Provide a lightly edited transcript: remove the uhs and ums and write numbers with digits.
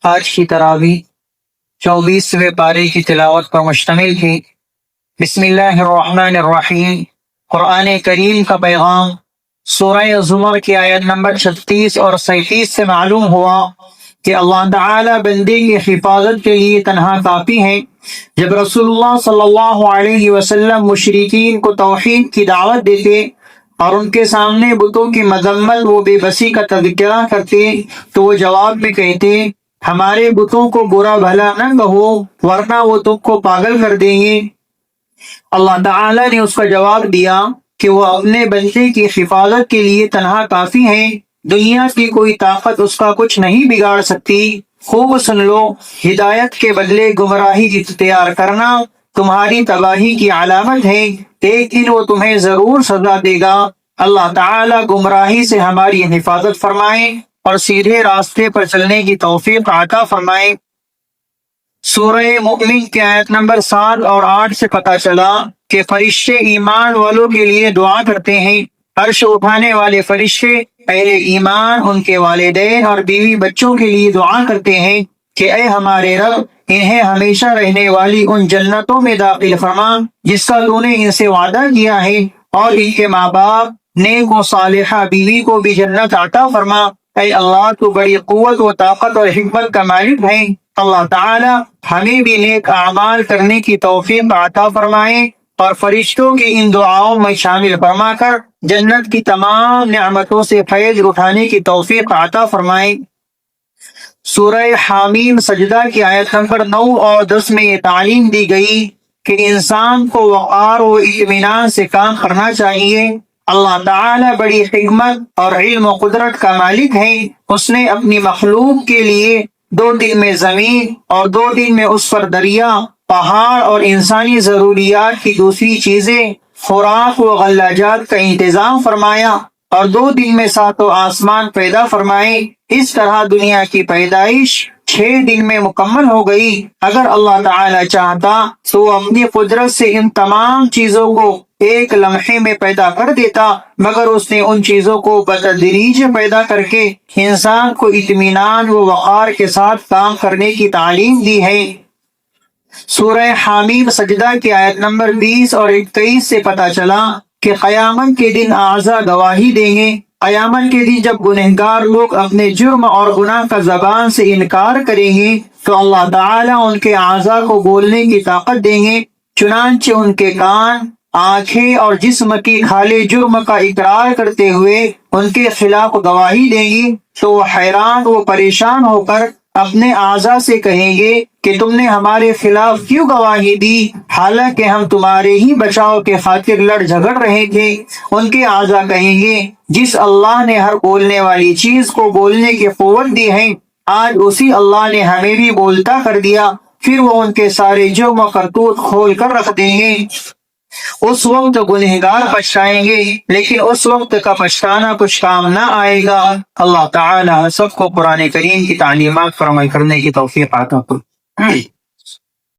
آج کی تراویح 24ویں پارے کی تلاوت پر مشتمل تھی۔ بسم اللہ الرحمن الرحیم۔ قرآن کریم کا پیغام سورہ زمر کی آیت نمبر 36 اور 37 سے معلوم ہوا کہ اللہ تعالی بندے کی حفاظت کے لیے تنہا کافی ہے۔ جب رسول اللہ صلی اللہ علیہ وسلم مشرکین کو توحید کی دعوت دیتے اور ان کے سامنے بتوں کی مذمت و بے بسی کا تذکرہ کرتے تو وہ جواب میں کہتے، ہمارے بتوں کو برا بھلا نہ کہو ورنہ وہ تم کو پاگل کر دیں گے۔ اللہ تعالی نے اس کا جواب دیا کہ وہ اپنے بندے کی حفاظت کے لیے تنہا کافی ہے، دنیا کی کوئی طاقت اس کا کچھ نہیں بگاڑ سکتی۔ خوب سن لو، ہدایت کے بدلے گمراہی اختیار کرنا تمہاری تباہی کی علامت ہے، ایک دن وہ تمہیں ضرور سزا دے گا۔ اللہ تعالی گمراہی سے ہماری حفاظت فرمائے اور سیدھے راستے پر چلنے کی توفیق عطا فرمائے۔ سورہ مومن کی آیت نمبر 7 اور 8 سے پتہ چلا کہ فرشتے ایمان والوں کے لیے دعا کرتے ہیں۔ عرش اٹھانے والے فرشتے اہل ایمان، ان کے والدین اور بیوی بچوں کے لیے دعا کرتے ہیں کہ اے ہمارے رب، انہیں ہمیشہ رہنے والی ان جنتوں میں داخل فرما جس کا تو نے ان سے وعدہ کیا ہے، اور ان کے ماں باپ نیک و صالحہ بیوی کو بھی جنت عطا فرما۔ اے اللہ، تو بڑی قوت و طاقت اور حکمت کا مالک ہے۔ اللہ تعالی ہمیں بھی نیک اعمال کرنے کی توفیق عطا فرمائے اور فرشتوں کی ان دعاؤں میں شامل فرما کر جنت کی تمام نعمتوں سے فیض اٹھانے کی توفیق عطا فرمائے۔ سورہ حامیم سجدہ کی آیت نمبر 9 اور 10 میں یہ تعلیم دی گئی کہ انسان کو وقار و اطمینان سے کام کرنا چاہیے۔ اللہ تعالی بڑی حکمت اور علم و قدرت کا مالک ہے۔ اس نے اپنی مخلوق کے لیے 2 دن میں زمین اور 2 دن میں اس پر دریا، پہاڑ اور انسانی ضروریات کی دوسری چیزیں، خوراک و غلہ جات کا انتظام فرمایا، اور 2 دن میں 7 آسمان پیدا فرمائے۔ اس طرح دنیا کی پیدائش 6 دن میں مکمل ہو گئی۔ اگر اللہ تعالی چاہتا تو وہ اپنی قدرت سے ان تمام چیزوں کو ایک لمحے میں پیدا کر دیتا، مگر اس نے ان چیزوں کو بتدریج پیدا کر کے انسان کو اطمینان و وقار کے ساتھ کام کرنے کی تعلیم دی ہے۔ سورہ حامیم سجدہ کی آیت نمبر 20 اور 21 سے پتہ چلا کہ قیامت کے دن اعضا گواہی دیں گے۔ قیامت کے دن جب گنہگار لوگ اپنے جرم اور گناہ کا زبان سے انکار کریں گے تو اللہ تعالی ان کے اعضا کو بولنے کی طاقت دیں گے، چنانچہ ان کے کان، آنکھیں اور جسم کی کھالیں جرم کا اقرار کرتے ہوئے ان کے خلاف گواہی دیں گی، تو وہ حیران و پریشان ہو کر اپنے اعضا سے کہیں گے کہ تم نے ہمارے خلاف کیوں گواہی دی، حالانکہ ہم تمہارے ہی بچاؤ کے خاطر لڑ جھگڑ رہے تھے۔ ان کے اعضا کہیں گے، جس اللہ نے ہر بولنے والی چیز کو بولنے کی قوت دی ہے، آج اسی اللہ نے ہمیں بھی بولتا کر دیا۔ پھر وہ ان کے سارے جرم و کرتوت کھول کر رکھ دیں گے۔ اس وقت گنہگار پچھتائیں گے، لیکن اس وقت کا پچھتانا کچھ کام نہ آئے گا۔ اللہ تعالی سب کو قرآن کریم کی تعلیمات پر عمل کرنے کی توفیق عطا فرمائے۔